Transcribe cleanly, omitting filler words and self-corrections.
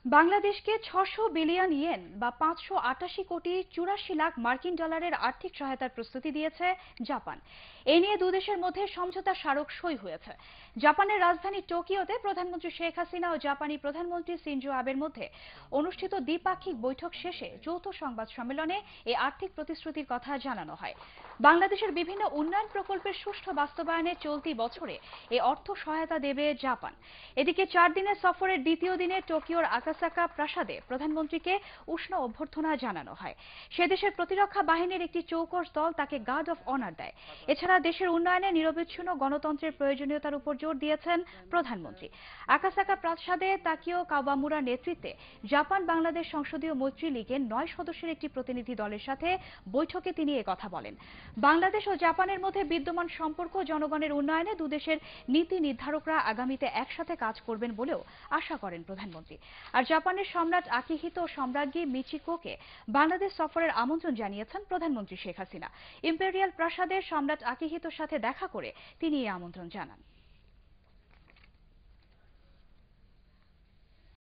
বাংলাদেশকে ৬০০ billion yen বা ৫৮৮ কোটি ৮৪ লাখ মার্কিন ডলারের আর্থিক সহায়তার প্রস্তুতি দিয়েছে জাপান। এ নিয়ে দুদেশের মধ্যে সমঝোতা স্মারক সই হয়েছে। জাপানের রাজধানী টোকিওতে প্রধানমন্ত্রী শেখ হাসিনা ও জাপানি প্রধানমন্ত্রী শিনজো আবের মধ্যে অনুষ্ঠিত দ্বিপাক্ষিক বৈঠক শেষে যৌথ সংবাদ সম্মেলনে এই আর্থিক প্রতিশ্রুতির কথা জানানো হয়। বাংলাদেশের বিভিন্ন উন্নয়ন প্রকল্পের সুষ্ঠু বাস্তবায়নে চলতি বছরে এই অর্থ সহায়তা দেবে জাপান। এদিকে ৪ দিনের সফরের দ্বিতীয় দিনে টোকিওর আকাসাকা প্রাসাদে প্রধানমন্ত্রীকে উষ্ণ অভ্যর্থনা জানানো হয়। সে দেশের প্রতিরক্ষা বাহিনীর একটি চৌকস দল তাকে গার্ড অফ অনার দেয়। এছাড়া দেশের উন্নয়নে নিরবচ্ছিন্ন গণতন্ত্রের প্রয়োজনীয়তার উপর জোর দিয়েছেন প্রধানমন্ত্রী। আকাসাকা প্রাসাদে তাকিও কাওয়ামুরার নেতৃত্বে জাপান বাংলাদেশ সংসদীয় মৈত্রী লীগের ৯ সদস্যের একটি প্রতিনিধি দলের সাথে বৈঠকে তিনি একথা বলেন। বাংলাদেশ ও জাপানের মধ্যে বিদ্যমান সম্পর্ক জনগণের উন্নয়নে দুদেশের নীতি নির্ধারকরা আগামীতে একসাথে কাজ করবেন বলেও আশা করেন প্রধানমন্ত্রী। আর জাপানের সম্রাট আকিহিতো ও সম্রাজ্ঞী মিচিকোকে বাংলাদেশ সফরের আমন্ত্রণ জানিয়েছেন প্রধানমন্ত্রী শেখ হাসিনা। ইম্পেরিয়াল প্রাসাদে সম্রাট আকিহিতোর সাথে দেখা করে তিনি এই আমন্ত্রণ জানান।